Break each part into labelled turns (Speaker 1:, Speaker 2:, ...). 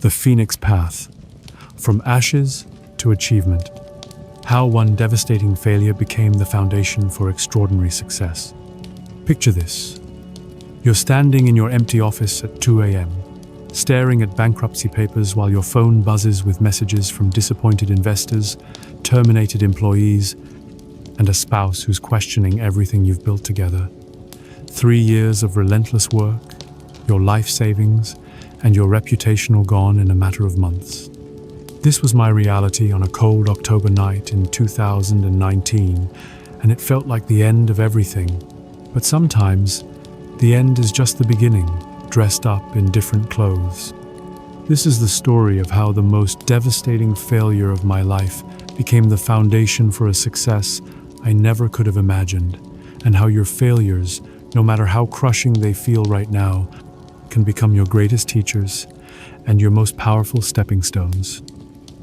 Speaker 1: The Phoenix Path. From ashes to achievement. How one devastating failure became the foundation for extraordinary success. Picture this. You're standing in your empty office at 2 a.m., staring at bankruptcy papers while your phone buzzes with messages from disappointed investors, terminated employees, and a spouse who's questioning everything you've built together. 3 years of relentless work, your life savings, and your reputation all gone in a matter of months. This was my reality on a cold October night in 2019, and it felt like the end of everything. But sometimes, the end is just the beginning, dressed up in different clothes. This is the story of how the most devastating failure of my life became the foundation for a success I never could have imagined, and how your failures, no matter how crushing they feel right now, can become your greatest teachers and your most powerful stepping stones.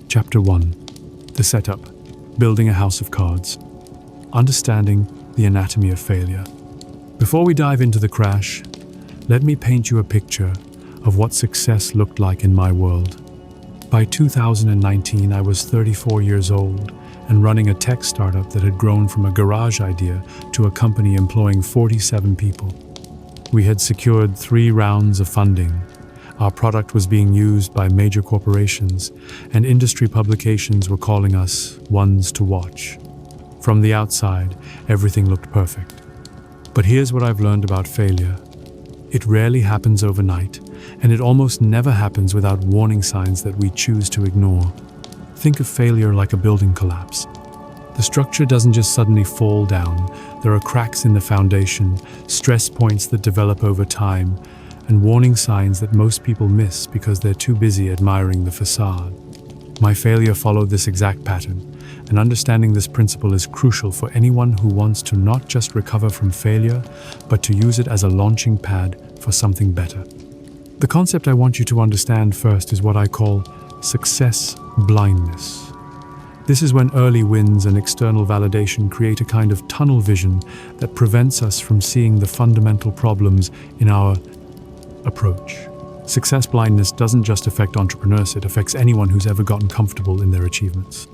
Speaker 1: Chapter 1. The Setup. Building a House of Cards. Understanding the anatomy of failure. Before we dive into the crash, let me paint you a picture of what success looked like in my world. By 2019, I was 34 years old and running a tech startup that had grown from a garage idea to a company employing 47 people. We had secured 3 rounds of funding. Our product was being used by major corporations, and industry publications were calling us ones to watch. From the outside, everything looked perfect. But here's what I've learned about failure. It rarely happens overnight, and it almost never happens without warning signs that we choose to ignore. Think of failure like a building collapse. The structure doesn't just suddenly fall down. There are cracks in the foundation, stress points that develop over time, and warning signs that most people miss because they're too busy admiring the facade. My failure followed this exact pattern, and understanding this principle is crucial for anyone who wants to not just recover from failure, but to use it as a launching pad for something better. The concept I want you to understand first is what I call success blindness. This is when early wins and external validation create a kind of tunnel vision that prevents us from seeing the fundamental problems in our approach. Success blindness doesn't just affect entrepreneurs, it affects anyone who's ever gotten comfortable in their achievements.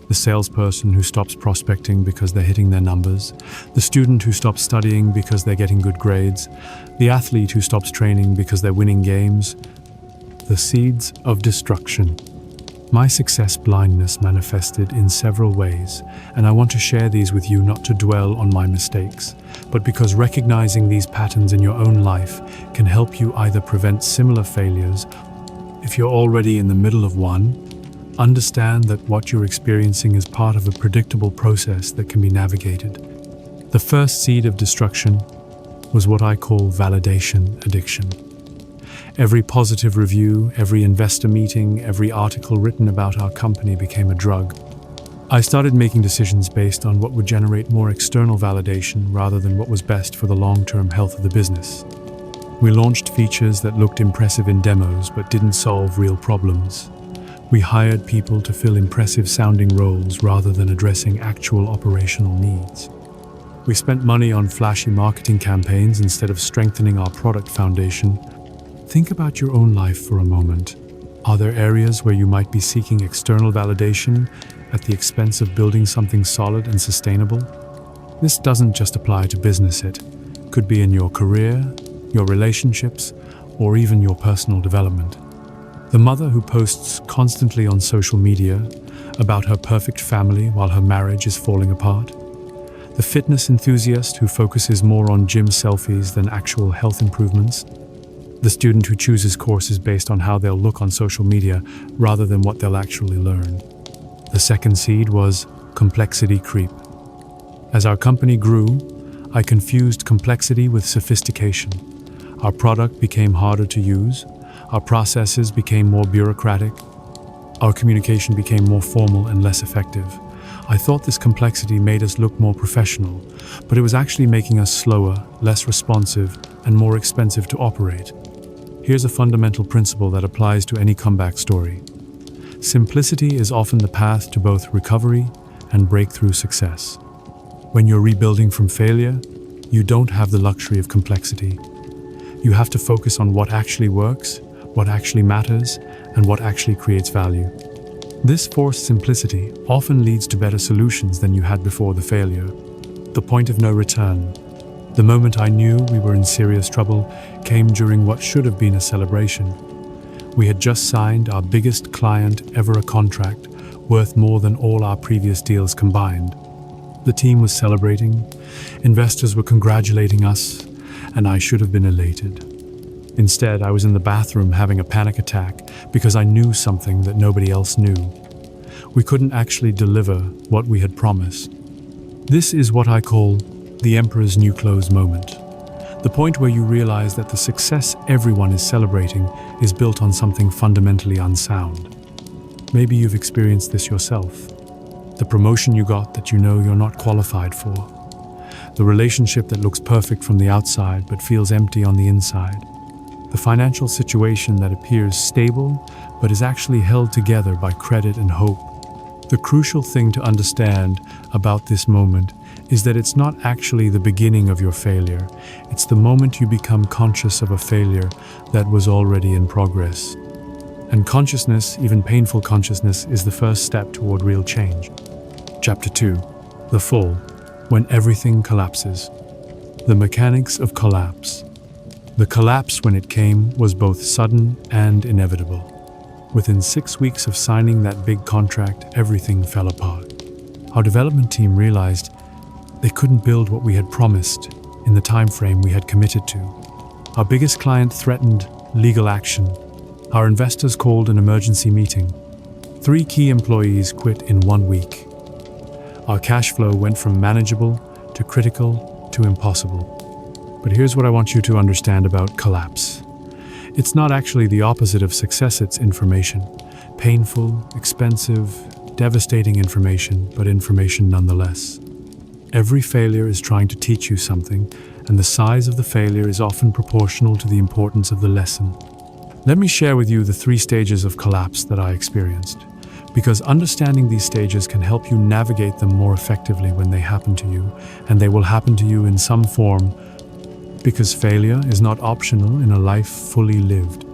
Speaker 1: The salesperson who stops prospecting because they're hitting their numbers, the student who stops studying because they're getting good grades, the athlete who stops training because they're winning games. The seeds of destruction. My success blindness manifested in several ways, and I want to share these with you not to dwell on my mistakes, but because recognizing these patterns in your own life can help you either prevent similar failures. If you're already in the middle of one, understand that what you're experiencing is part of a predictable process that can be navigated. The first seed of destruction was what I call validation addiction. Every positive review, every investor meeting, every article written about our company became a drug. I started making decisions based on what would generate more external validation rather than what was best for the long-term health of the business. We launched features that looked impressive in demos but didn't solve real problems. We hired people to fill impressive-sounding roles rather than addressing actual operational needs. We spent money on flashy marketing campaigns instead of strengthening our product foundation. Think about your own life for a moment. Are there areas where you might be seeking external validation at the expense of building something solid and sustainable? This doesn't just apply to business, it could be in your career, your relationships, or even your personal development. The mother who posts constantly on social media about her perfect family while her marriage is falling apart. The fitness enthusiast who focuses more on gym selfies than actual health improvements. The student who chooses courses based on how they'll look on social media rather than what they'll actually learn. The second seed was complexity creep. As our company grew, I confused complexity with sophistication. Our product became harder to use, our processes became more bureaucratic, our communication became more formal and less effective. I thought this complexity made us look more professional, but it was actually making us slower, less responsive, and more expensive to operate. Here's a fundamental principle that applies to any comeback story. Simplicity is often the path to both recovery and breakthrough success. When you're rebuilding from failure, you don't have the luxury of complexity. You have to focus on what actually works, what actually matters, and what actually creates value. This forced simplicity often leads to better solutions than you had before the failure. The point of no return. The moment I knew we were in serious trouble came during what should have been a celebration. We had just signed our biggest client ever, a contract worth more than all our previous deals combined. The team was celebrating, investors were congratulating us, and I should have been elated. Instead, I was in the bathroom having a panic attack because I knew something that nobody else knew. We couldn't actually deliver what we had promised. This is what I call the emperor's new clothes moment. The point where you realize that the success everyone is celebrating is built on something fundamentally unsound. Maybe you've experienced this yourself. The promotion you got that you know you're not qualified for. The relationship that looks perfect from the outside but feels empty on the inside. The financial situation that appears stable but is actually held together by credit and hope. The crucial thing to understand about this moment is that it's not actually the beginning of your failure. It's the moment you become conscious of a failure that was already in progress. And consciousness, even painful consciousness, is the first step toward real change. Chapter 2. The Fall. When everything collapses. The mechanics of collapse. The collapse, when it came, was both sudden and inevitable. Within 6 weeks of signing that big contract, everything fell apart. Our development team realized they couldn't build what we had promised in the time frame we had committed to. Our biggest client threatened legal action. Our investors called an emergency meeting. 3 key employees quit in 1 week. Our cash flow went from manageable to critical to impossible. But here's what I want you to understand about collapse. It's not actually the opposite of success, it's information. Painful, expensive, devastating information, but information nonetheless. Every failure is trying to teach you something, and the size of the failure is often proportional to the importance of the lesson. Let me share with you the 3 stages of collapse that I experienced, because understanding these stages can help you navigate them more effectively when they happen to you, and they will happen to you in some form, because failure is not optional in a life fully lived.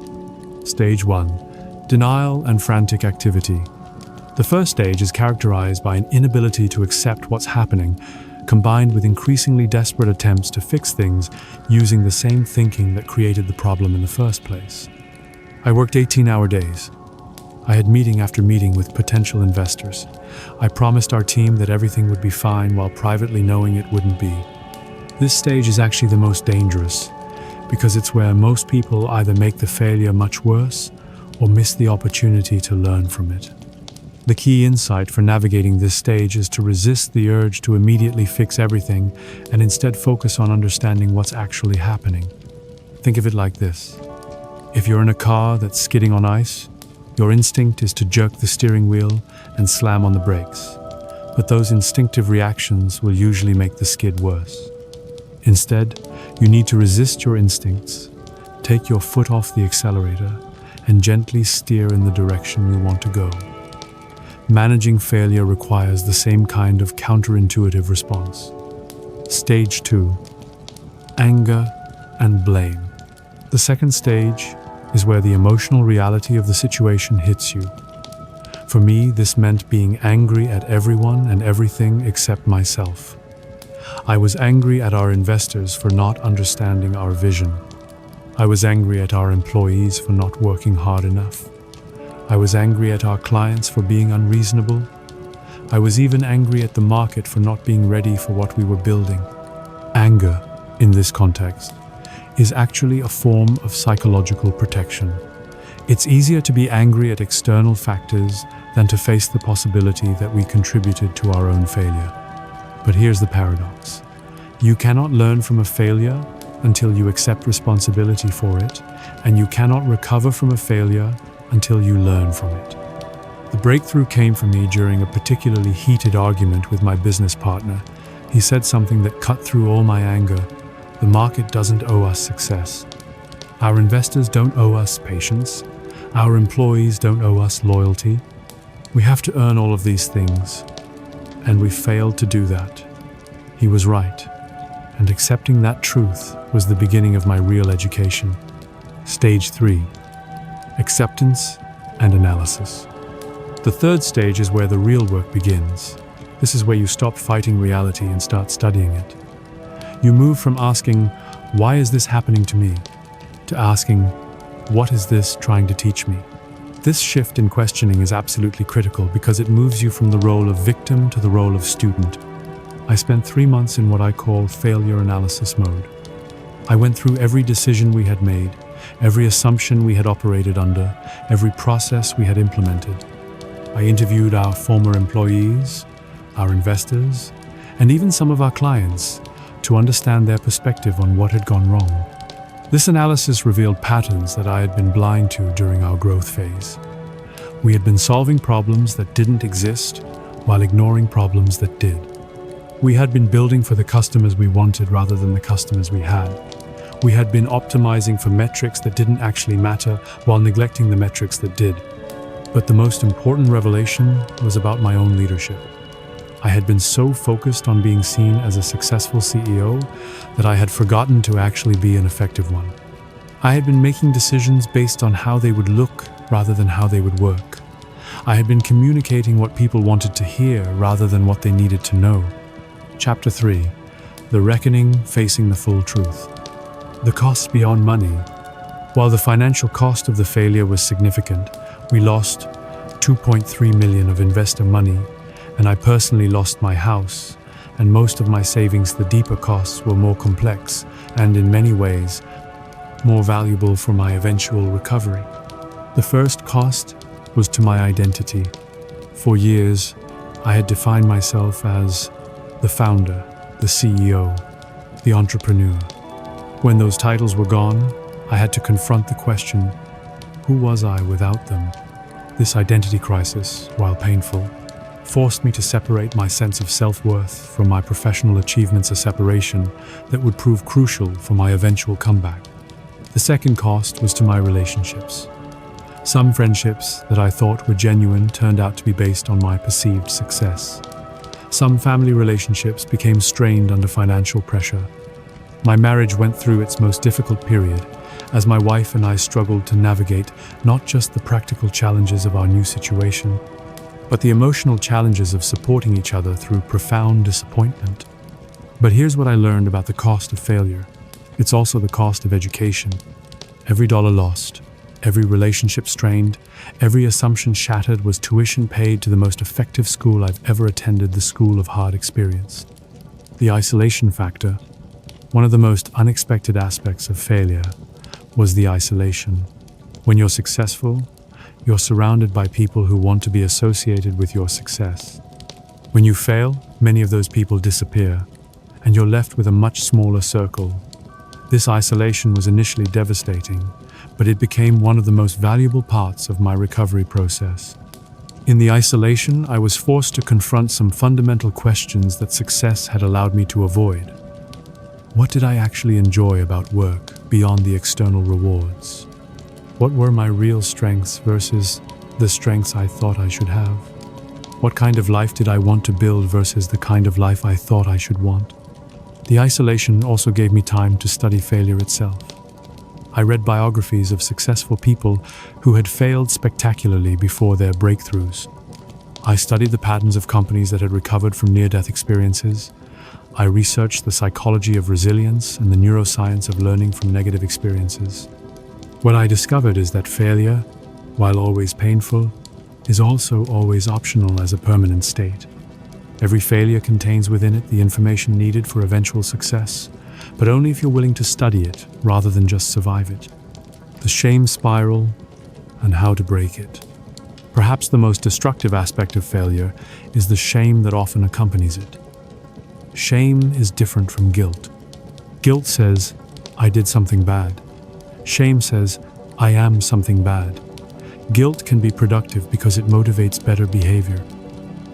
Speaker 1: Stage 1. Denial and frantic activity. The first stage is characterized by an inability to accept what's happening, combined with increasingly desperate attempts to fix things using the same thinking that created the problem in the first place. I worked 18-hour days. I had meeting after meeting with potential investors. I promised our team that everything would be fine while privately knowing it wouldn't be. This stage is actually the most dangerous because it's where most people either make the failure much worse or miss the opportunity to learn from it. The key insight for navigating this stage is to resist the urge to immediately fix everything and instead focus on understanding what's actually happening. Think of it like this. If you're in a car that's skidding on ice, your instinct is to jerk the steering wheel and slam on the brakes. But those instinctive reactions will usually make the skid worse. Instead, you need to resist your instincts, take your foot off the accelerator, and gently steer in the direction you want to go. Managing failure requires the same kind of counterintuitive response. Stage 2. Anger and blame. The second stage is where the emotional reality of the situation hits you. For me, this meant being angry at everyone and everything except myself. I was angry at our investors for not understanding our vision. I was angry at our employees for not working hard enough. I was angry at our clients for being unreasonable. I was even angry at the market for not being ready for what we were building. Anger, in this context, is actually a form of psychological protection. It's easier to be angry at external factors than to face the possibility that we contributed to our own failure. But here's the paradox. You cannot learn from a failure until you accept responsibility for it, and you cannot recover from a failure until you learn from it. The breakthrough came for me during a particularly heated argument with my business partner. He said something that cut through all my anger. The market doesn't owe us success. Our investors don't owe us patience. Our employees don't owe us loyalty. We have to earn all of these things, and we failed to do that. He was right, and accepting that truth was the beginning of my real education. Stage 3. Acceptance and analysis. The third stage is where the real work begins. This is where you stop fighting reality and start studying it. You move from asking, "Why is this happening to me?" to asking, "What is this trying to teach me?" This shift in questioning is absolutely critical because it moves you from the role of victim to the role of student. I spent 3 months in what I call failure analysis mode. I went through every decision we had made, every assumption we had operated under, every process we had implemented. I interviewed our former employees, our investors, and even some of our clients to understand their perspective on what had gone wrong. This analysis revealed patterns that I had been blind to during our growth phase. We had been solving problems that didn't exist while ignoring problems that did. We had been building for the customers we wanted rather than the customers we had. We had been optimizing for metrics that didn't actually matter while neglecting the metrics that did. But the most important revelation was about my own leadership. I had been so focused on being seen as a successful CEO that I had forgotten to actually be an effective one. I had been making decisions based on how they would look rather than how they would work. I had been communicating what people wanted to hear rather than what they needed to know. Chapter 3. The Reckoning Facing the Full Truth. The costs beyond money. While the financial cost of the failure was significant, we lost $2.3 million of investor money, and I personally lost my house, and most of my savings. The deeper costs were more complex and, in many ways, more valuable for my eventual recovery. The first cost was to my identity. For years, I had defined myself as the founder, the CEO, the entrepreneur. When those titles were gone, I had to confront the question, who was I without them? This identity crisis, while painful, forced me to separate my sense of self-worth from my professional achievements, a separation that would prove crucial for my eventual comeback. The second cost was to my relationships. Some friendships that I thought were genuine turned out to be based on my perceived success. Some family relationships became strained under financial pressure. My marriage went through its most difficult period, as my wife and I struggled to navigate not just the practical challenges of our new situation, but the emotional challenges of supporting each other through profound disappointment. But here's what I learned about the cost of failure. It's also the cost of education. Every dollar lost, every relationship strained, every assumption shattered was tuition paid to the most effective school I've ever attended, the school of hard experience. The isolation factor, one of the most unexpected aspects of failure, was the isolation. When you're successful, you're surrounded by people who want to be associated with your success. When you fail, many of those people disappear, and you're left with a much smaller circle. This isolation was initially devastating, but it became one of the most valuable parts of my recovery process. In the isolation, I was forced to confront some fundamental questions that success had allowed me to avoid. What did I actually enjoy about work beyond the external rewards? What were my real strengths versus the strengths I thought I should have? What kind of life did I want to build versus the kind of life I thought I should want? The isolation also gave me time to study failure itself. I read biographies of successful people who had failed spectacularly before their breakthroughs. I studied the patterns of companies that had recovered from near-death experiences. I researched the psychology of resilience and the neuroscience of learning from negative experiences. What I discovered is that failure, while always painful, is also always optional as a permanent state. Every failure contains within it the information needed for eventual success, but only if you're willing to study it rather than just survive it. The shame spiral and how to break it. Perhaps the most destructive aspect of failure is the shame that often accompanies it. Shame is different from guilt. Guilt says, I did something bad. Shame says, I am something bad. Guilt can be productive because it motivates better behavior.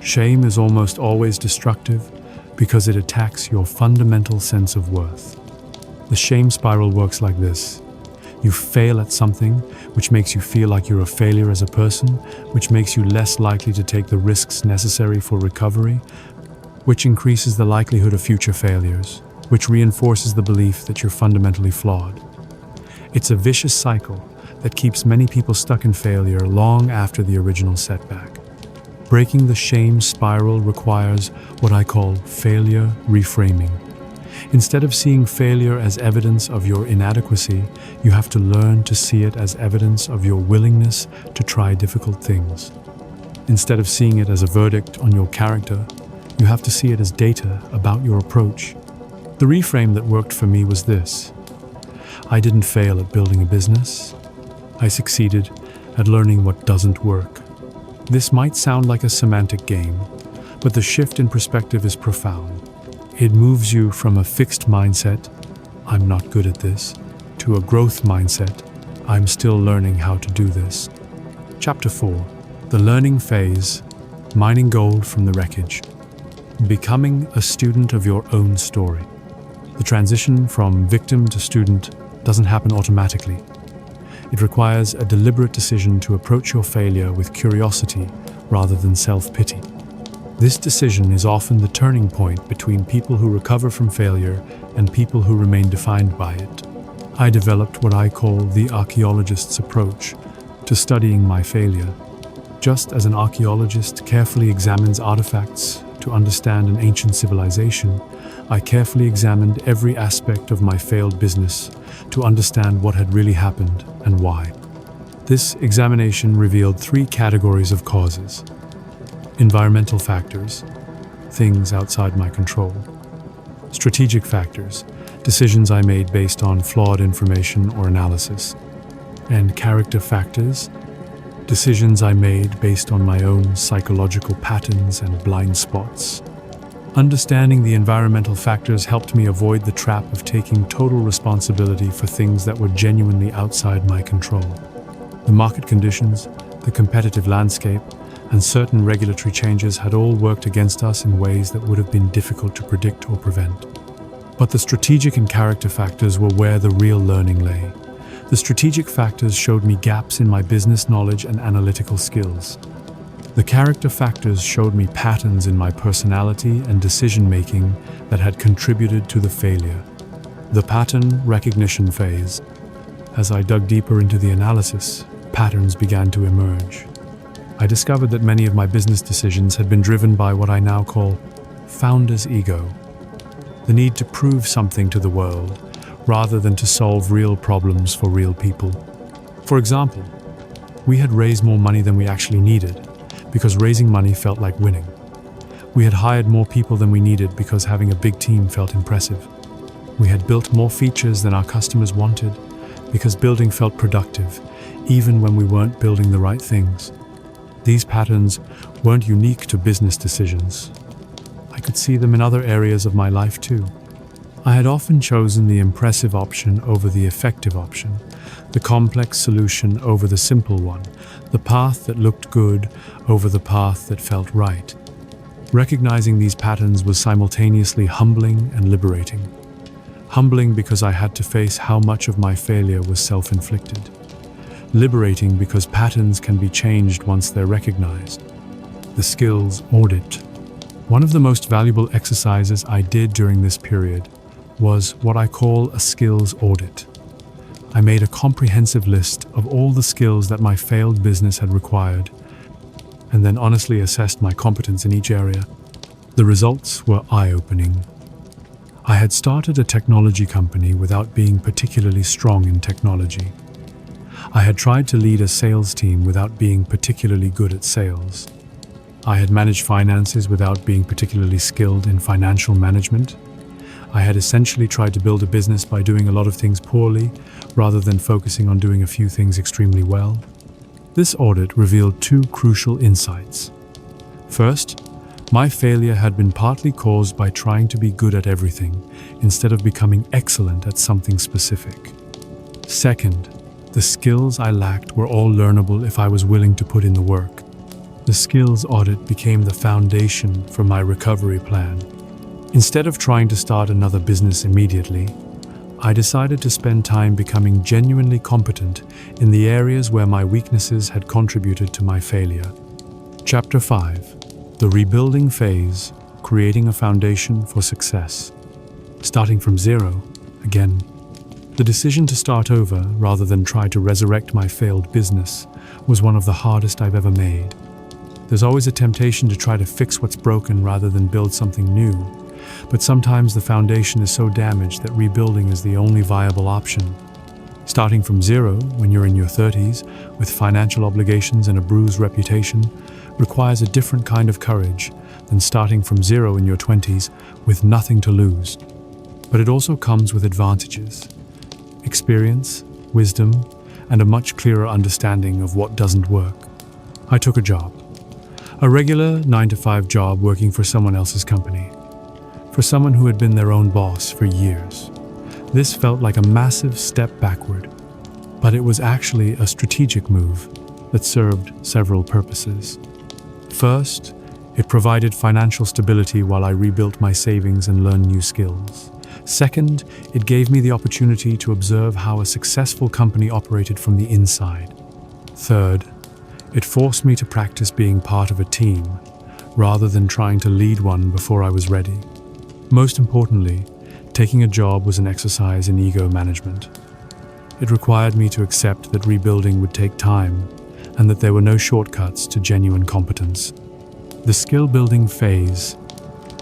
Speaker 1: Shame is almost always destructive because it attacks your fundamental sense of worth. The shame spiral works like this. You fail at something, which makes you feel like you're a failure as a person, which makes you less likely to take the risks necessary for recovery, which increases the likelihood of future failures, which reinforces the belief that you're fundamentally flawed. It's a vicious cycle that keeps many people stuck in failure long after the original setback. Breaking the shame spiral requires what I call failure reframing. Instead of seeing failure as evidence of your inadequacy, you have to learn to see it as evidence of your willingness to try difficult things. Instead of seeing it as a verdict on your character, you have to see it as data about your approach. The reframe that worked for me was this: I didn't fail at building a business. I succeeded at learning what doesn't work. This might sound like a semantic game, but the shift in perspective is profound. It moves you from a fixed mindset, I'm not good at this, to a growth mindset, I'm still learning how to do this. Chapter 4. The Learning Phase, Mining Gold from the Wreckage. Becoming a student of your own story. The transition from victim to student doesn't happen automatically. It requires a deliberate decision to approach your failure with curiosity rather than self-pity. This decision is often the turning point between people who recover from failure and people who remain defined by it. I developed what I call the archaeologist's approach to studying my failure. Just as an archaeologist carefully examines artifacts to understand an ancient civilization, I carefully examined every aspect of my failed business to understand what had really happened and why. This examination revealed 3 categories of causes. Environmental factors, things outside my control. Strategic factors, decisions I made based on flawed information or analysis. And character factors, decisions I made based on my own psychological patterns and blind spots. Understanding the environmental factors helped me avoid the trap of taking total responsibility for things that were genuinely outside my control. The market conditions, the competitive landscape, and certain regulatory changes had all worked against us in ways that would have been difficult to predict or prevent. But the strategic and character factors were where the real learning lay. The strategic factors showed me gaps in my business knowledge and analytical skills. The character factors showed me patterns in my personality and decision-making that had contributed to the failure. The pattern recognition phase. As I dug deeper into the analysis, patterns began to emerge. I discovered that many of my business decisions had been driven by what I now call founder's ego, the need to prove something to the world rather than to solve real problems for real people. For example, we had raised more money than we actually needed because raising money felt like winning. We had hired more people than we needed because having a big team felt impressive. We had built more features than our customers wanted because building felt productive, even when we weren't building the right things. These patterns weren't unique to business decisions. I could see them in other areas of my life too. I had often chosen the impressive option over the effective option, the complex solution over the simple one, the path that looked good over the path that felt right. Recognizing these patterns was simultaneously humbling and liberating. Humbling because I had to face how much of my failure was self-inflicted. Liberating because patterns can be changed once they're recognized. The skills audit. One of the most valuable exercises I did during this period was what I call a skills audit. I made a comprehensive list of all the skills that my failed business had required, and then honestly assessed my competence in each area. The results were eye-opening. I had started a technology company without being particularly strong in technology. I had tried to lead a sales team without being particularly good at sales. I had managed finances without being particularly skilled in financial management. I had essentially tried to build a business by doing a lot of things poorly, rather than focusing on doing a few things extremely well. This audit revealed 2 crucial insights. First, my failure had been partly caused by trying to be good at everything, instead of becoming excellent at something specific. Second, the skills I lacked were all learnable if I was willing to put in the work. The skills audit became the foundation for my recovery plan. Instead of trying to start another business immediately, I decided to spend time becoming genuinely competent in the areas where my weaknesses had contributed to my failure. Chapter 5. The Rebuilding Phase, Creating a Foundation for Success. Starting from zero, again. The decision to start over, rather than try to resurrect my failed business, was one of the hardest I've ever made. There's always a temptation to try to fix what's broken rather than build something new, but sometimes the foundation is so damaged that rebuilding is the only viable option. Starting from zero, when you're in your 30s, with financial obligations and a bruised reputation, requires a different kind of courage than starting from zero in your 20s with nothing to lose. But it also comes with advantages: experience, wisdom, and a much clearer understanding of what doesn't work. I took a job. A regular 9-to-5 job working for someone else's company. For someone who had been their own boss for years. This felt like a massive step backward, but it was actually a strategic move that served several purposes. First, it provided financial stability while I rebuilt my savings and learned new skills. Second, it gave me the opportunity to observe how a successful company operated from the inside. Third, it forced me to practice being part of a team, rather than trying to lead one before I was ready. Most importantly, taking a job was an exercise in ego management. It required me to accept that rebuilding would take time, and that there were no shortcuts to genuine competence. The skill-building phase.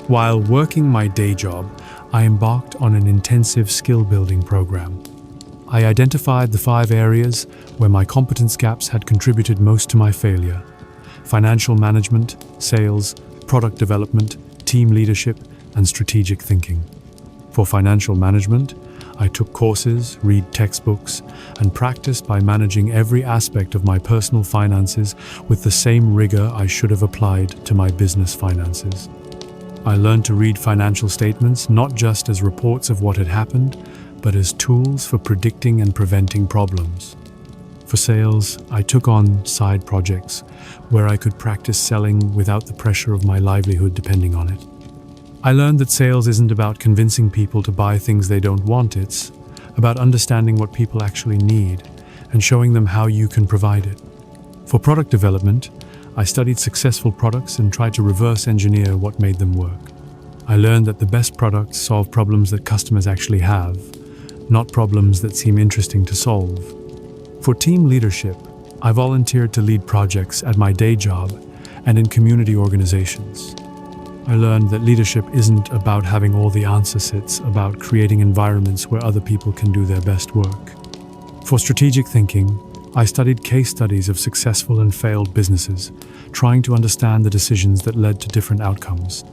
Speaker 1: While working my day job, I embarked on an intensive skill-building program. I identified the 5 areas where my competence gaps had contributed most to my failure: financial management, sales, product development, team leadership, and strategic thinking. For financial management, I took courses, read textbooks, and practiced by managing every aspect of my personal finances with the same rigor I should have applied to my business finances. I learned to read financial statements not just as reports of what had happened, but as tools for predicting and preventing problems. For sales, I took on side projects where I could practice selling without the pressure of my livelihood depending on it. I learned that sales isn't about convincing people to buy things they don't want. It's about understanding what people actually need and showing them how you can provide it. For product development, I studied successful products and tried to reverse engineer what made them work. I learned that the best products solve problems that customers actually have, not problems that seem interesting to solve. For team leadership, I volunteered to lead projects at my day job and in community organizations. I learned that leadership isn't about having all the answers, it's about creating environments where other people can do their best work. For strategic thinking, I studied case studies of successful and failed businesses, trying to understand the decisions that led to different outcomes.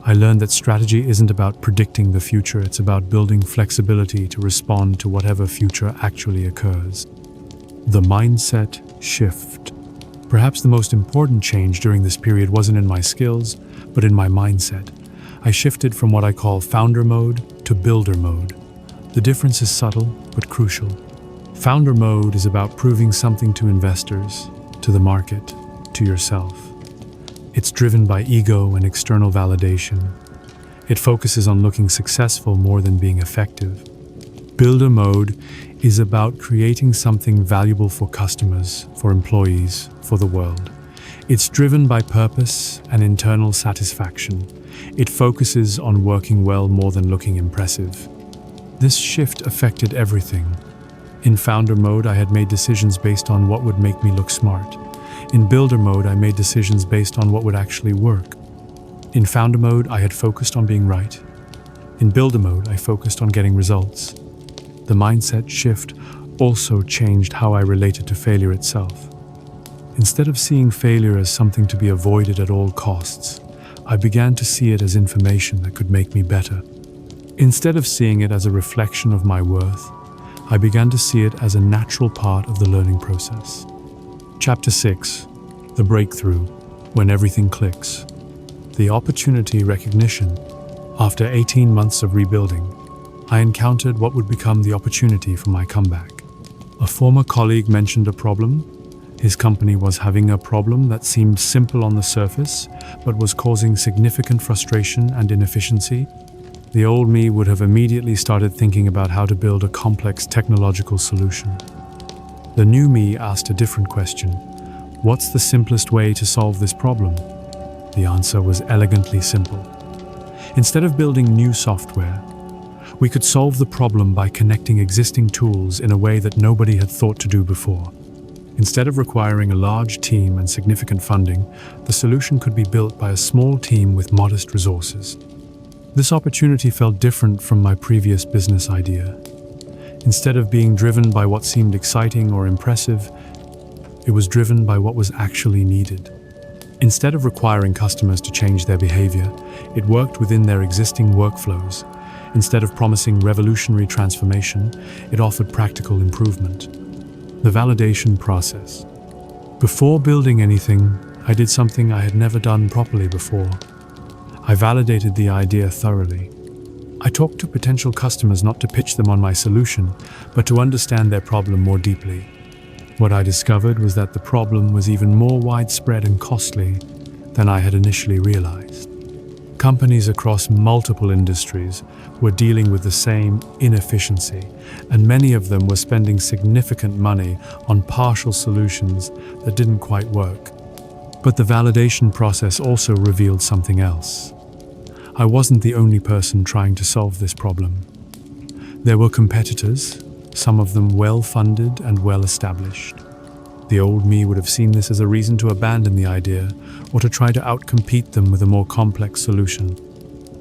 Speaker 1: I learned that strategy isn't about predicting the future, it's about building flexibility to respond to whatever future actually occurs. The mindset shift. Perhaps the most important change during this period wasn't in my skills, but in my mindset. I shifted from what I call founder mode to builder mode. The difference is subtle, but crucial. Founder mode is about proving something to investors, to the market, to yourself. It's driven by ego and external validation. It focuses on looking successful more than being effective. Builder mode is about creating something valuable for customers, for employees, for the world. It's driven by purpose and internal satisfaction. It focuses on working well more than looking impressive. This shift affected everything. In founder mode, I had made decisions based on what would make me look smart. In builder mode, I made decisions based on what would actually work. In founder mode, I had focused on being right. In builder mode, I focused on getting results. The mindset shift also changed how I related to failure itself. Instead of seeing failure as something to be avoided at all costs, I began to see it as information that could make me better. Instead of seeing it as a reflection of my worth, I began to see it as a natural part of the learning process. Chapter 6. The breakthrough, when everything clicks. The opportunity recognition. After 18 months of rebuilding, I encountered what would become the opportunity for my comeback. A former colleague mentioned a problem. His company was having a problem that seemed simple on the surface, but was causing significant frustration and inefficiency. The old me would have immediately started thinking about how to build a complex technological solution. The new me asked a different question. What's the simplest way to solve this problem? The answer was elegantly simple. Instead of building new software, We could solve the problem by connecting existing tools in a way that nobody had thought to do before. Instead of requiring a large team and significant funding, the solution could be built by a small team with modest resources. This opportunity felt different from my previous business idea. Instead of being driven by what seemed exciting or impressive, it was driven by what was actually needed. Instead of requiring customers to change their behavior, it worked within their existing workflows. Instead of promising revolutionary transformation, it offered practical improvement. The validation process. Before building anything, I did something I had never done properly before. I validated the idea thoroughly. I talked to potential customers not to pitch them on my solution, but to understand their problem more deeply. What I discovered was that the problem was even more widespread and costly than I had initially realized. Companies across multiple industries were dealing with the same inefficiency, and many of them were spending significant money on partial solutions that didn't quite work. But the validation process also revealed something else. I wasn't the only person trying to solve this problem. There were competitors, some of them well-funded and well-established. The old me would have seen this as a reason to abandon the idea or to try to outcompete them with a more complex solution.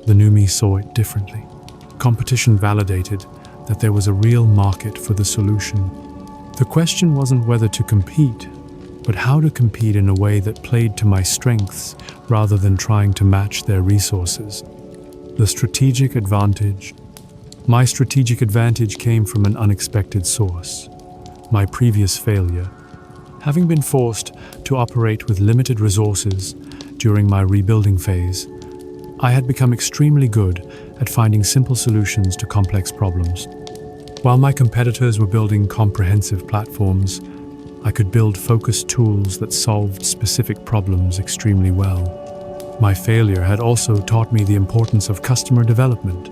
Speaker 1: The new me saw it differently. Competition validated that there was a real market for the solution. The question wasn't whether to compete, but how to compete in a way that played to my strengths rather than trying to match their resources. The strategic advantage. My strategic advantage came from an unexpected source: my previous failure. Having been forced to operate with limited resources during my rebuilding phase, I had become extremely good at finding simple solutions to complex problems. While my competitors were building comprehensive platforms, I could build focused tools that solved specific problems extremely well. My failure had also taught me the importance of customer development.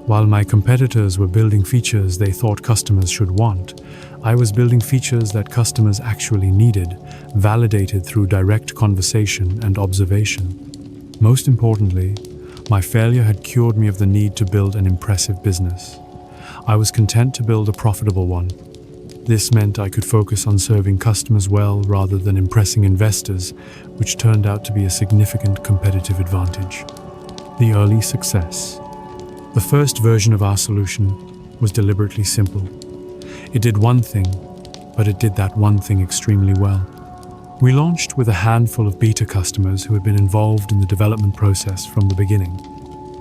Speaker 1: While my competitors were building features they thought customers should want, I was building features that customers actually needed, validated through direct conversation and observation. Most importantly, my failure had cured me of the need to build an impressive business. I was content to build a profitable one. This meant I could focus on serving customers well rather than impressing investors, which turned out to be a significant competitive advantage. The early success. The first version of our solution was deliberately simple. It did one thing, but it did that one thing extremely well. We launched with a handful of beta customers who had been involved in the development process from the beginning.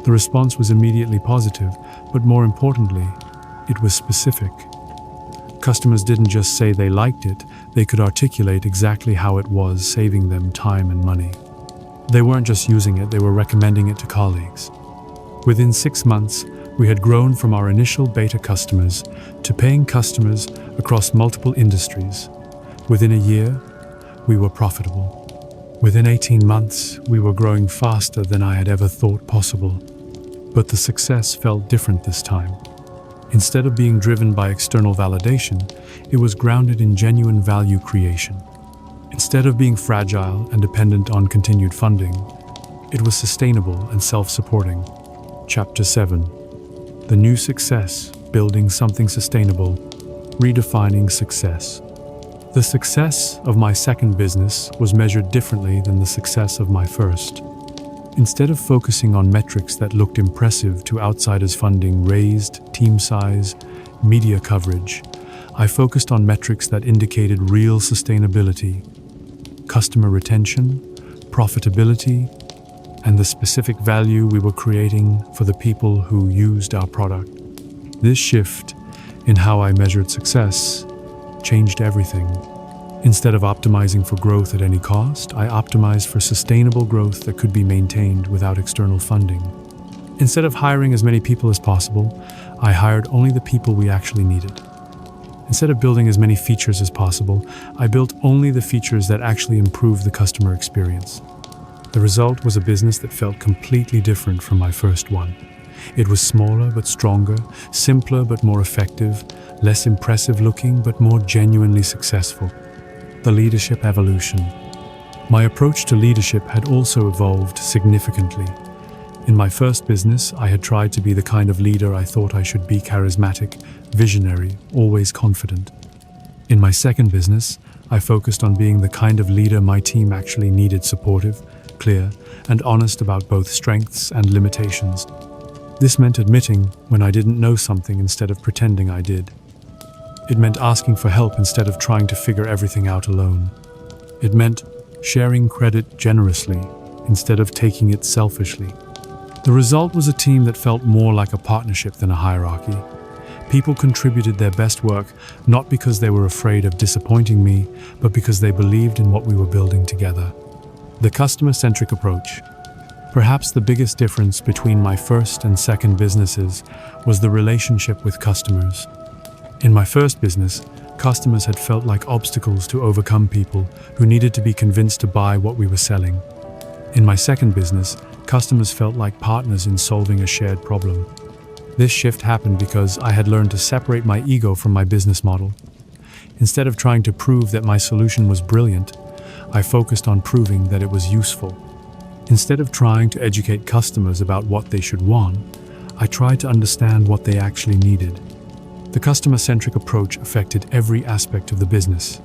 Speaker 1: The response was immediately positive, but more importantly, it was specific. Customers didn't just say they liked it, they could articulate exactly how it was saving them time and money. They weren't just using it, they were recommending it to colleagues. Within 6 months, we had grown from our initial beta customers to paying customers across multiple industries. Within a year, we were profitable. Within 18 months, we were growing faster than I had ever thought possible. But the success felt different this time. Instead of being driven by external validation, it was grounded in genuine value creation. Instead of being fragile and dependent on continued funding, it was sustainable and self-supporting. Chapter 7. The new success, building something sustainable, redefining success. The success of my second business was measured differently than the success of my first. Instead of focusing on metrics that looked impressive to outsiders, funding raised, team size, media coverage, I focused on metrics that indicated real sustainability, customer retention, profitability, and the specific value we were creating for the people who used our product. This shift in how I measured success changed everything. Instead of optimizing for growth at any cost, I optimized for sustainable growth that could be maintained without external funding. Instead of hiring as many people as possible, I hired only the people we actually needed. Instead of building as many features as possible, I built only the features that actually improved the customer experience. The result was a business that felt completely different from my first one. It was smaller but stronger, simpler but more effective, less impressive looking but more genuinely successful. The leadership evolution. My approach to leadership had also evolved significantly. In my first business, I had tried to be the kind of leader I thought I should be: charismatic, visionary, always confident. In my second business, I focused on being the kind of leader my team actually needed: supportive, clear, and honest about both strengths and limitations. This meant admitting when I didn't know something instead of pretending I did. It meant asking for help instead of trying to figure everything out alone. It meant sharing credit generously instead of taking it selfishly. The result was a team that felt more like a partnership than a hierarchy. People contributed their best work not because they were afraid of disappointing me, but because they believed in what we were building together. The customer-centric approach. Perhaps the biggest difference between my first and second businesses was the relationship with customers. In my first business, customers had felt like obstacles to overcome, people who needed to be convinced to buy what we were selling. In my second business, customers felt like partners in solving a shared problem. This shift happened because I had learned to separate my ego from my business model. Instead of trying to prove that my solution was brilliant, I focused on proving that it was useful. Instead of trying to educate customers about what they should want, I tried to understand what they actually needed. The customer-centric approach affected every aspect of the business.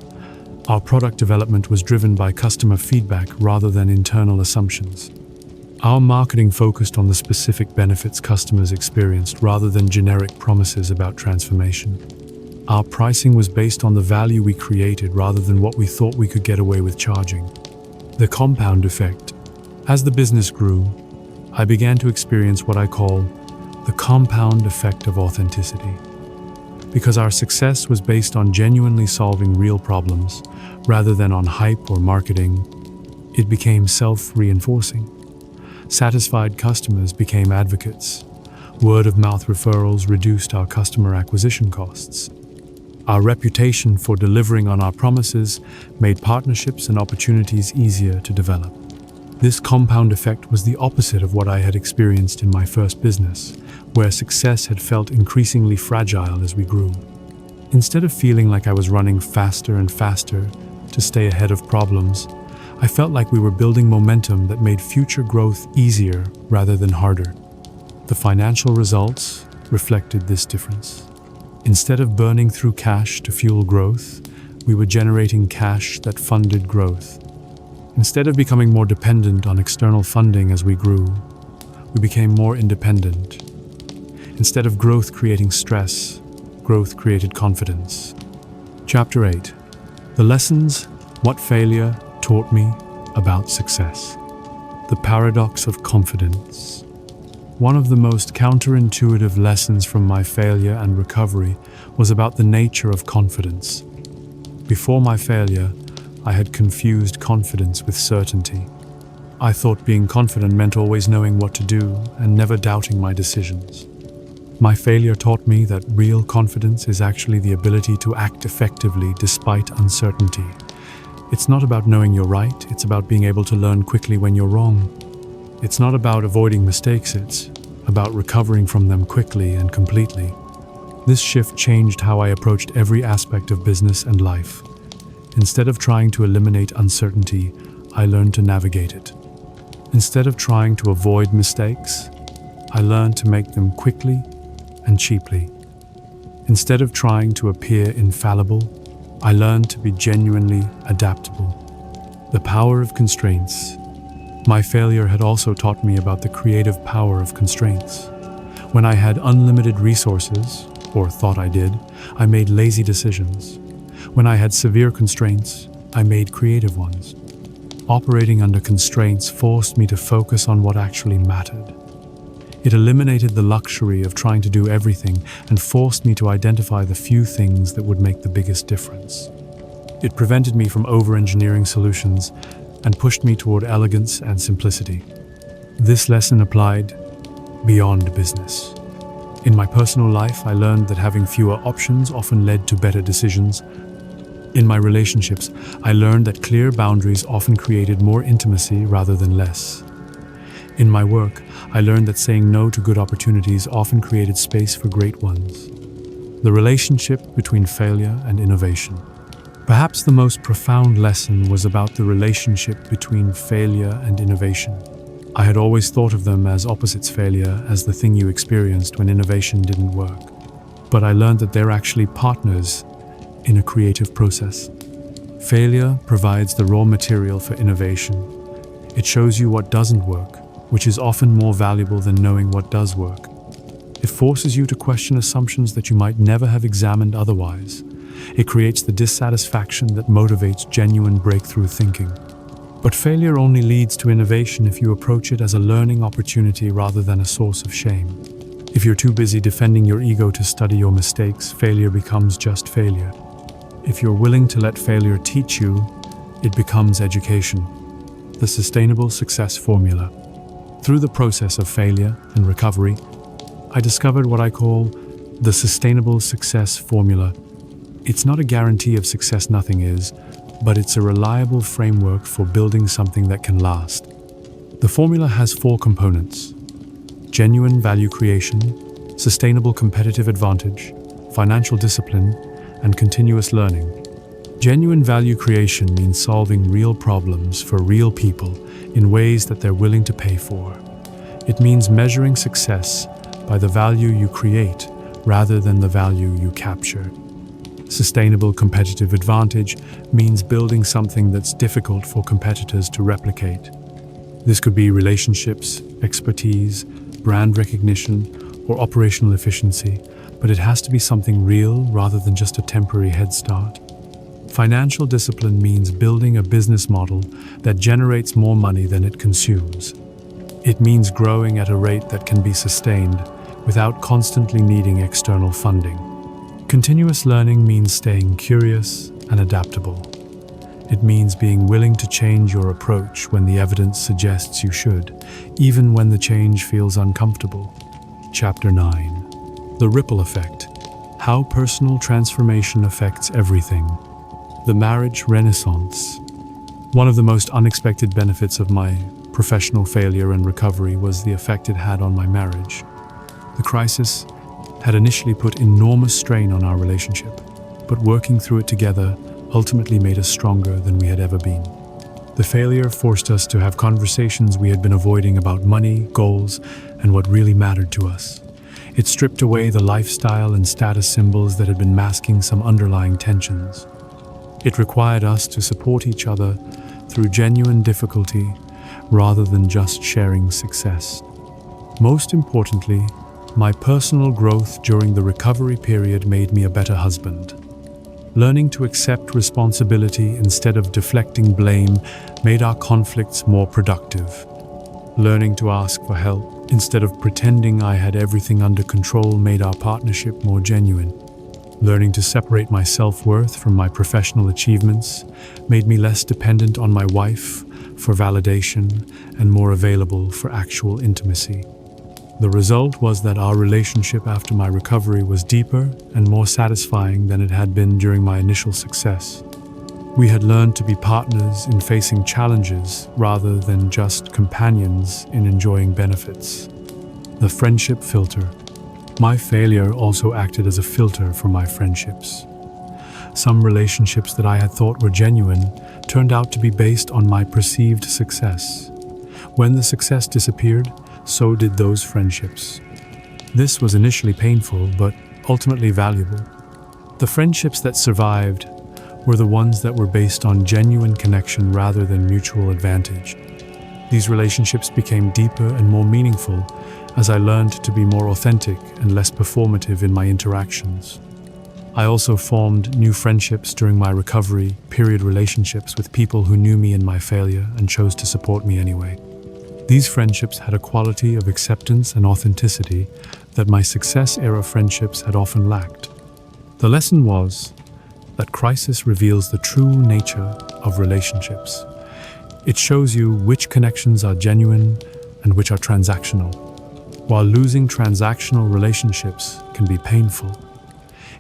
Speaker 1: Our product development was driven by customer feedback rather than internal assumptions. Our marketing focused on the specific benefits customers experienced rather than generic promises about transformation. Our pricing was based on the value we created rather than what we thought we could get away with charging. The compound effect. As the business grew, I began to experience what I call the compound effect of authenticity. Because our success was based on genuinely solving real problems rather than on hype or marketing, it became self-reinforcing. Satisfied customers became advocates. Word-of-mouth referrals reduced our customer acquisition costs. Our reputation for delivering on our promises made partnerships and opportunities easier to develop. This compound effect was the opposite of what I had experienced in my first business, where success had felt increasingly fragile as we grew. Instead of feeling like I was running faster and faster to stay ahead of problems, I felt like we were building momentum that made future growth easier rather than harder. The financial results reflected this difference. Instead of burning through cash to fuel growth, we were generating cash that funded growth. Instead of becoming more dependent on external funding as we grew, we became more independent. Instead of growth creating stress, growth created confidence. Chapter 8. The lessons what failure taught me about success. The paradox of confidence. One of the most counterintuitive lessons from my failure and recovery was about the nature of confidence. Before my failure, I had confused confidence with certainty. I thought being confident meant always knowing what to do and never doubting my decisions. My failure taught me that real confidence is actually the ability to act effectively despite uncertainty. It's not about knowing you're right, it's about being able to learn quickly when you're wrong. It's not about avoiding mistakes, it's about recovering from them quickly and completely. This shift changed how I approached every aspect of business and life. Instead of trying to eliminate uncertainty, I learned to navigate it. Instead of trying to avoid mistakes, I learned to make them quickly and cheaply. Instead of trying to appear infallible, I learned to be genuinely adaptable. The power of constraints. My failure had also taught me about the creative power of constraints. When I had unlimited resources, or thought I did, I made lazy decisions. When I had severe constraints, I made creative ones. Operating under constraints forced me to focus on what actually mattered. It eliminated the luxury of trying to do everything and forced me to identify the few things that would make the biggest difference. It prevented me from over-engineering solutions and pushed me toward elegance and simplicity. This lesson applied beyond business. In my personal life, I learned that having fewer options often led to better decisions. In my relationships, I learned that clear boundaries often created more intimacy rather than less. In my work, I learned that saying no to good opportunities often created space for great ones. The relationship between failure and innovation. Perhaps the most profound lesson was about the relationship between failure and innovation. I had always thought of them as opposites: failure as the thing you experienced when innovation didn't work. But I learned that they're actually partners in a creative process. Failure provides the raw material for innovation. It shows you what doesn't work, which is often more valuable than knowing what does work. It forces you to question assumptions that you might never have examined otherwise. It creates the dissatisfaction that motivates genuine breakthrough thinking. But failure only leads to innovation if you approach it as a learning opportunity rather than a source of shame. If you're too busy defending your ego to study your mistakes, failure becomes just failure. If you're willing to let failure teach you, it becomes education. The sustainable success formula. Through the process of failure and recovery, I discovered what I call the sustainable success formula. It's not a guarantee of success, nothing is, but it's a reliable framework for building something that can last. The formula has 4 components: genuine value creation, sustainable competitive advantage, financial discipline, and continuous learning. Genuine value creation means solving real problems for real people in ways that they're willing to pay for. It means measuring success by the value you create rather than the value you capture. Sustainable competitive advantage means building something that's difficult for competitors to replicate. This could be relationships, expertise, brand recognition, or operational efficiency, but it has to be something real rather than just a temporary head start. Financial discipline means building a business model that generates more money than it consumes. It means growing at a rate that can be sustained without constantly needing external funding. Continuous learning means staying curious and adaptable. It means being willing to change your approach when the evidence suggests you should, even when the change feels uncomfortable. Chapter 9. The Ripple Effect. How Personal Transformation Affects Everything. The Marriage Renaissance. One of the most unexpected benefits of my professional failure and recovery was the effect it had on my marriage. The crisis had initially put enormous strain on our relationship, but working through it together ultimately made us stronger than we had ever been. The failure forced us to have conversations we had been avoiding about money, goals, and what really mattered to us. It stripped away the lifestyle and status symbols that had been masking some underlying tensions. It required us to support each other through genuine difficulty rather than just sharing success. Most importantly, my personal growth during the recovery period made me a better husband. Learning to accept responsibility instead of deflecting blame made our conflicts more productive. Learning to ask for help instead of pretending I had everything under control made our partnership more genuine. Learning to separate my self-worth from my professional achievements made me less dependent on my wife for validation and more available for actual intimacy. The result was that our relationship after my recovery was deeper and more satisfying than it had been during my initial success. We had learned to be partners in facing challenges rather than just companions in enjoying benefits. The friendship filter. My failure also acted as a filter for my friendships. Some relationships that I had thought were genuine turned out to be based on my perceived success. When the success disappeared, so did those friendships. This was initially painful, but ultimately valuable. The friendships that survived were the ones that were based on genuine connection rather than mutual advantage. These relationships became deeper and more meaningful as I learned to be more authentic and less performative in my interactions. I also formed new friendships during my recovery period, relationships with people who knew me in my failure and chose to support me anyway. These friendships had a quality of acceptance and authenticity that my success-era friendships had often lacked. The lesson was that crisis reveals the true nature of relationships. It shows you which connections are genuine and which are transactional. While losing transactional relationships can be painful,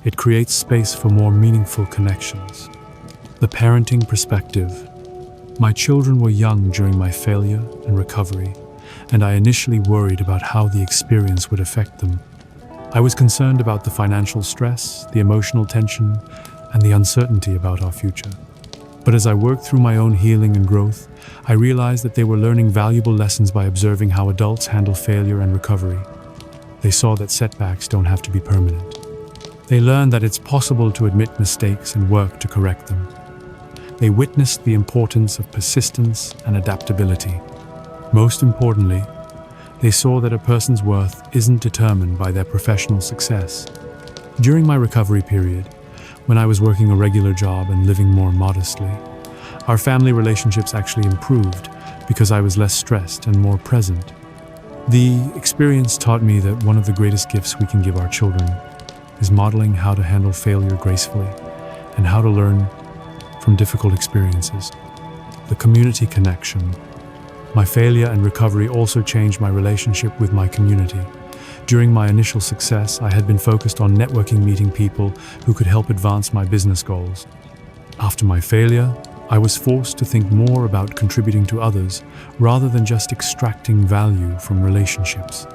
Speaker 1: it creates space for more meaningful connections. The parenting perspective. My children were young during my failure and recovery, and I initially worried about how the experience would affect them. I was concerned about the financial stress, the emotional tension, and the uncertainty about our future. But as I worked through my own healing and growth, I realized that they were learning valuable lessons by observing how adults handle failure and recovery. They saw that setbacks don't have to be permanent. They learned that it's possible to admit mistakes and work to correct them. They witnessed the importance of persistence and adaptability. Most importantly, they saw that a person's worth isn't determined by their professional success. During my recovery period, when I was working a regular job and living more modestly, our family relationships actually improved because I was less stressed and more present. The experience taught me that one of the greatest gifts we can give our children is modeling how to handle failure gracefully and how to learn from difficult experiences. The community connection. My failure and recovery also changed my relationship with my community. During my initial success, I had been focused on networking, meeting people who could help advance my business goals. After my failure, I was forced to think more about contributing to others rather than just extracting value from relationships.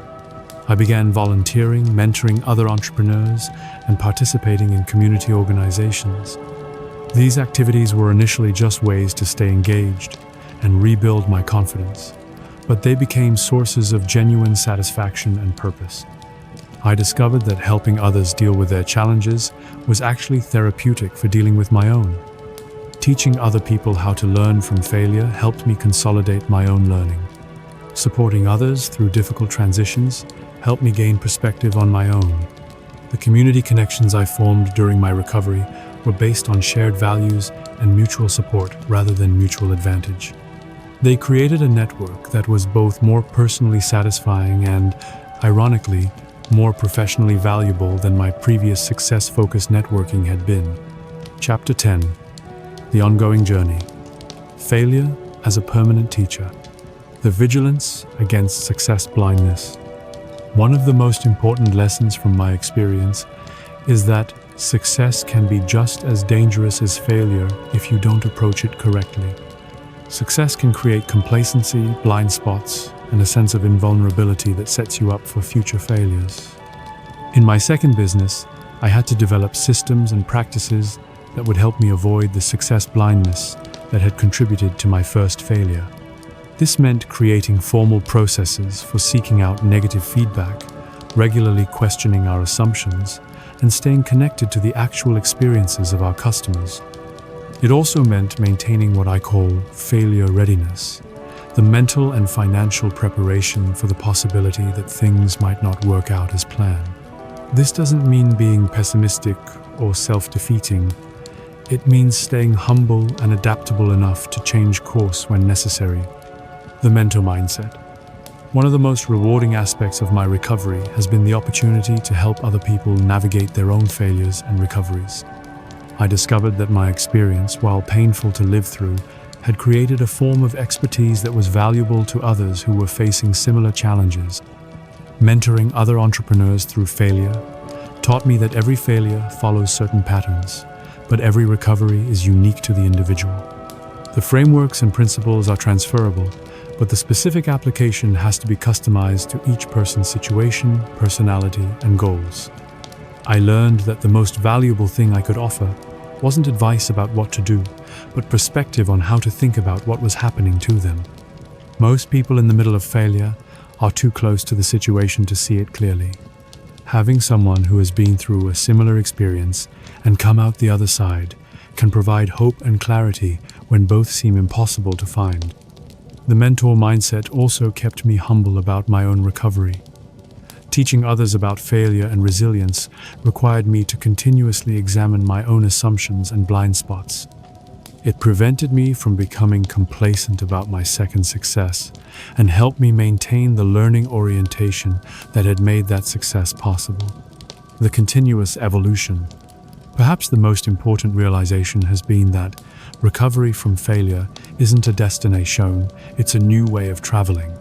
Speaker 1: I began volunteering, mentoring other entrepreneurs, and participating in community organizations. These activities were initially just ways to stay engaged and rebuild my confidence, but they became sources of genuine satisfaction and purpose. I discovered that helping others deal with their challenges was actually therapeutic for dealing with my own. Teaching other people how to learn from failure helped me consolidate my own learning. Supporting others through difficult transitions helped me gain perspective on my own. The community connections I formed during my recovery were based on shared values and mutual support rather than mutual advantage. They created a network that was both more personally satisfying and, ironically, more professionally valuable than my previous success-focused networking had been. Chapter 10. The Ongoing Journey. Failure as a Permanent Teacher. The Vigilance Against Success Blindness. One of the most important lessons from my experience is that success can be just as dangerous as failure if you don't approach it correctly. Success can create complacency, blind spots, and a sense of invulnerability that sets you up for future failures. In my second business, I had to develop systems and practices that would help me avoid the success blindness that had contributed to my first failure. This meant creating formal processes for seeking out negative feedback, regularly questioning our assumptions, and staying connected to the actual experiences of our customers. It also meant maintaining what I call failure readiness, the mental and financial preparation for the possibility that things might not work out as planned. This doesn't mean being pessimistic or self-defeating. It means staying humble and adaptable enough to change course when necessary. The mentor mindset. One of the most rewarding aspects of my recovery has been the opportunity to help other people navigate their own failures and recoveries. I discovered that my experience, while painful to live through, had created a form of expertise that was valuable to others who were facing similar challenges. Mentoring other entrepreneurs through failure taught me that every failure follows certain patterns, but every recovery is unique to the individual. The frameworks and principles are transferable, but the specific application has to be customized to each person's situation, personality, and goals. I learned that the most valuable thing I could offer wasn't advice about what to do, but perspective on how to think about what was happening to them. Most people in the middle of failure are too close to the situation to see it clearly. Having someone who has been through a similar experience and come out the other side can provide hope and clarity when both seem impossible to find. The mentor mindset also kept me humble about my own recovery. Teaching others about failure and resilience required me to continuously examine my own assumptions and blind spots. It prevented me from becoming complacent about my second success and helped me maintain the learning orientation that had made that success possible. The continuous evolution. Perhaps the most important realization has been that recovery from failure isn't a destination, it's a new way of traveling.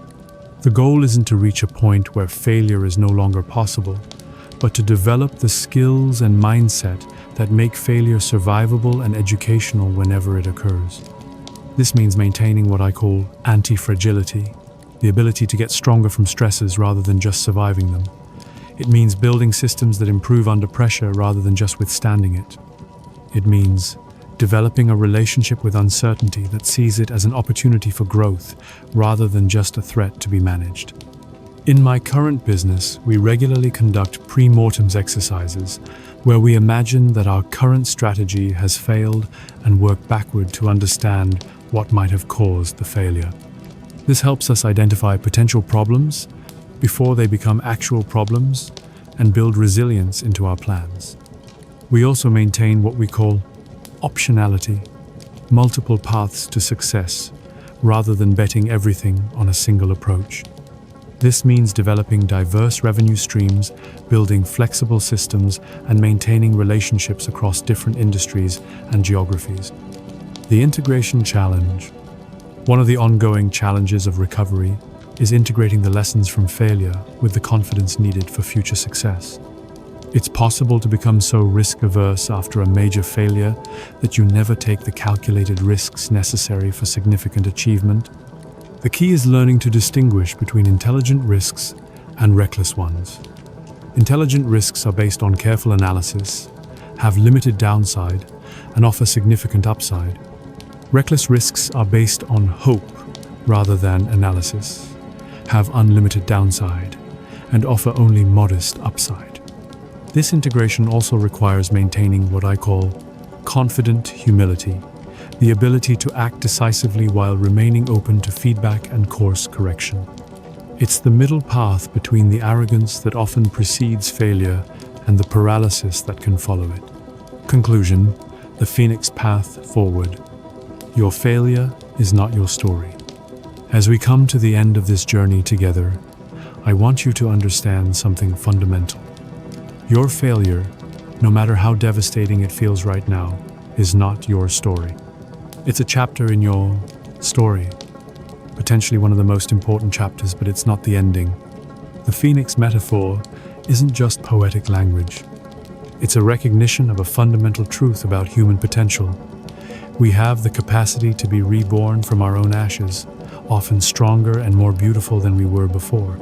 Speaker 1: The goal isn't to reach a point where failure is no longer possible, but to develop the skills and mindset that make failure survivable and educational whenever it occurs. This means maintaining what I call anti-fragility, the ability to get stronger from stresses rather than just surviving them. It means building systems that improve under pressure rather than just withstanding it. It means developing a relationship with uncertainty that sees it as an opportunity for growth rather than just a threat to be managed. In my current business, we regularly conduct pre-mortems exercises where we imagine that our current strategy has failed and work backward to understand what might have caused the failure. This helps us identify potential problems before they become actual problems and build resilience into our plans. We also maintain what we call optionality, multiple paths to success, rather than betting everything on a single approach. This means developing diverse revenue streams, building flexible systems, and maintaining relationships across different industries and geographies. The integration challenge. One of the ongoing challenges of recovery is integrating the lessons from failure with the confidence needed for future success. It's possible to become so risk-averse after a major failure that you never take the calculated risks necessary for significant achievement. The key is learning to distinguish between intelligent risks and reckless ones. Intelligent risks are based on careful analysis, have limited downside, and offer significant upside. Reckless risks are based on hope rather than analysis, have unlimited downside, and offer only modest upside. This integration also requires maintaining what I call confident humility, the ability to act decisively while remaining open to feedback and course correction. It's the middle path between the arrogance that often precedes failure and the paralysis that can follow it. Conclusion: the Phoenix path forward. Your failure is not your story. As we come to the end of this journey together, I want you to understand something fundamental. Your failure, no matter how devastating it feels right now, is not your story. It's a chapter in your story, potentially one of the most important chapters, but it's not the ending. The Phoenix metaphor isn't just poetic language. It's a recognition of a fundamental truth about human potential. We have the capacity to be reborn from our own ashes, often stronger and more beautiful than we were before.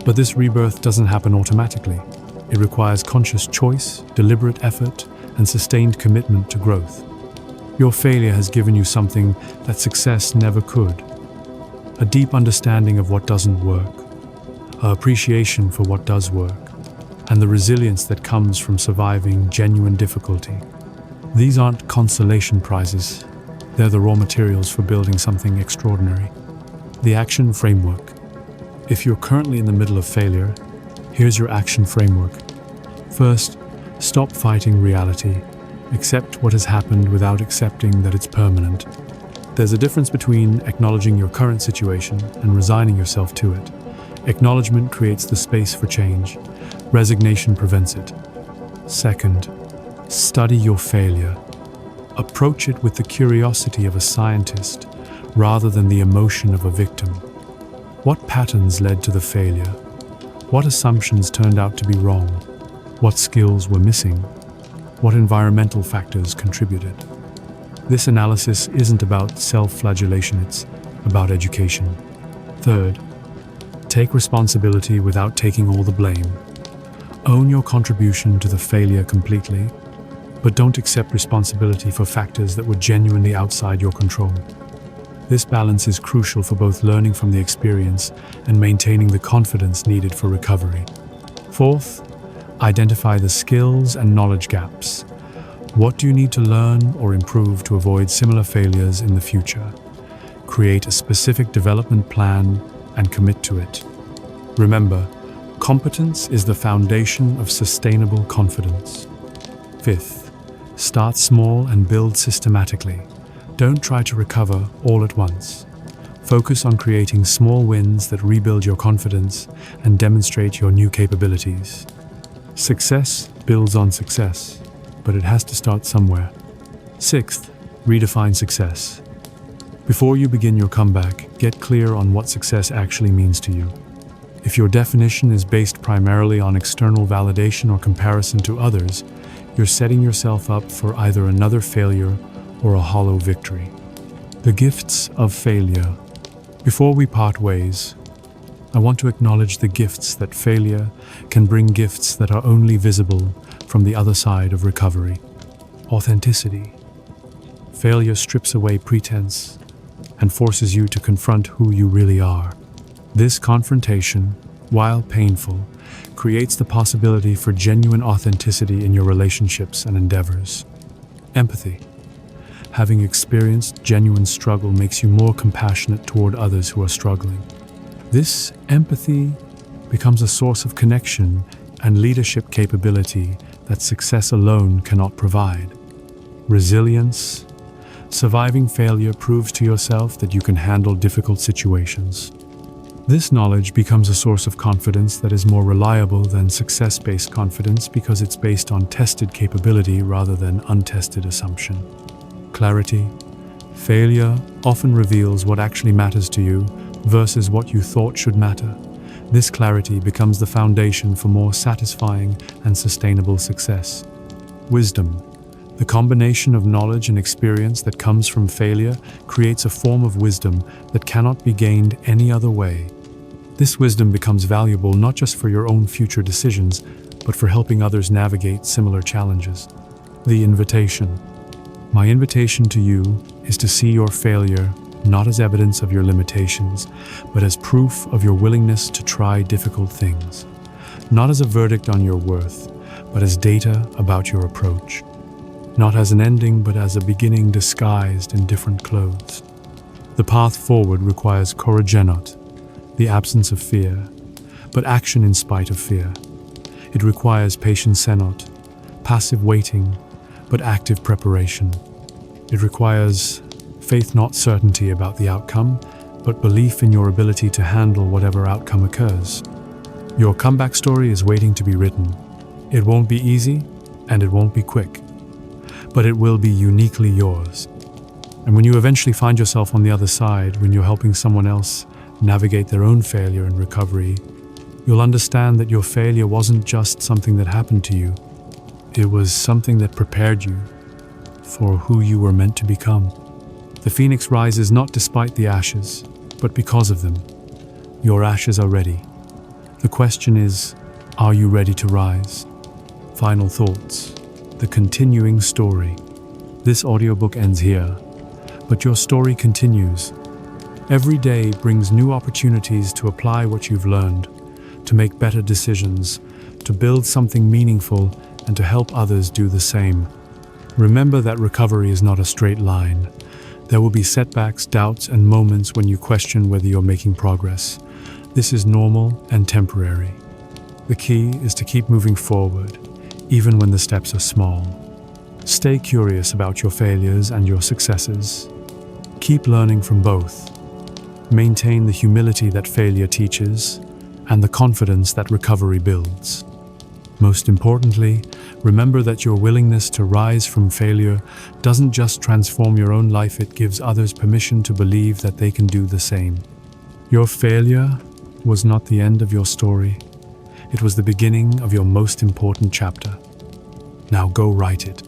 Speaker 1: But this rebirth doesn't happen automatically. It requires conscious choice, deliberate effort, and sustained commitment to growth. Your failure has given you something that success never could: a deep understanding of what doesn't work, an appreciation for what does work, and the resilience that comes from surviving genuine difficulty. These aren't consolation prizes, they're the raw materials for building something extraordinary. The action framework. If you're currently in the middle of failure, here's your action framework. First, stop fighting reality. Accept what has happened without accepting that it's permanent. There's a difference between acknowledging your current situation and resigning yourself to it. Acknowledgement creates the space for change. Resignation prevents it. Second, study your failure. Approach it with the curiosity of a scientist rather than the emotion of a victim. What patterns led to the failure? What assumptions turned out to be wrong? What skills were missing? What environmental factors contributed? This analysis isn't about self-flagellation, it's about education. Third, take responsibility without taking all the blame. Own your contribution to the failure completely, but don't accept responsibility for factors that were genuinely outside your control. This balance is crucial for both learning from the experience and maintaining the confidence needed for recovery. Fourth, identify the skills and knowledge gaps. What do you need to learn or improve to avoid similar failures in the future? Create a specific development plan and commit to it. Remember, competence is the foundation of sustainable confidence. Fifth, start small and build systematically. Don't try to recover all at once. Focus on creating small wins that rebuild your confidence and demonstrate your new capabilities. Success builds on success, but it has to start somewhere. Sixth, redefine success. Before you begin your comeback, get clear on what success actually means to you. If your definition is based primarily on external validation or comparison to others, you're setting yourself up for either another failure or a hollow victory. The gifts of failure. Before we part ways, I want to acknowledge the gifts that failure can bring, gifts that are only visible from the other side of recovery. Authenticity. Failure strips away pretense and forces you to confront who you really are. This confrontation, while painful, creates the possibility for genuine authenticity in your relationships and endeavors. Empathy. Having experienced genuine struggle makes you more compassionate toward others who are struggling. This empathy becomes a source of connection and leadership capability that success alone cannot provide. Resilience. Surviving failure proves to yourself that you can handle difficult situations. This knowledge becomes a source of confidence that is more reliable than success-based confidence because it's based on tested capability rather than untested assumption. Clarity. Failure often reveals what actually matters to you versus what you thought should matter. This clarity becomes the foundation for more satisfying and sustainable success. Wisdom. The combination of knowledge and experience that comes from failure creates a form of wisdom that cannot be gained any other way. This wisdom becomes valuable not just for your own future decisions, but for helping others navigate similar challenges. The invitation. My invitation to you is to see your failure not as evidence of your limitations, but as proof of your willingness to try difficult things. Not as a verdict on your worth, but as data about your approach. Not as an ending, but as a beginning disguised in different clothes. The path forward requires courageanot, the absence of fear, but action in spite of fear. It requires patiencenot, passive waiting, but active preparation. It requires faith, not certainty about the outcome, but belief in your ability to handle whatever outcome occurs. Your comeback story is waiting to be written. It won't be easy, and it won't be quick, but it will be uniquely yours. And when you eventually find yourself on the other side, when you're helping someone else navigate their own failure and recovery, you'll understand that your failure wasn't just something that happened to you. It was something that prepared you for who you were meant to become. The phoenix rises not despite the ashes, but because of them. Your ashes are ready. The question is, are you ready to rise? Final thoughts. The continuing story. This audiobook ends here, but your story continues. Every day brings new opportunities to apply what you've learned, to make better decisions, to build something meaningful, and to help others do the same. Remember that recovery is not a straight line. There will be setbacks, doubts, and moments when you question whether you're making progress. This is normal and temporary. The key is to keep moving forward, even when the steps are small. Stay curious about your failures and your successes. Keep learning from both. Maintain the humility that failure teaches and the confidence that recovery builds. Most importantly, remember that your willingness to rise from failure doesn't just transform your own life, it gives others permission to believe that they can do the same. Your failure was not the end of your story. It was the beginning of your most important chapter. Now go write it.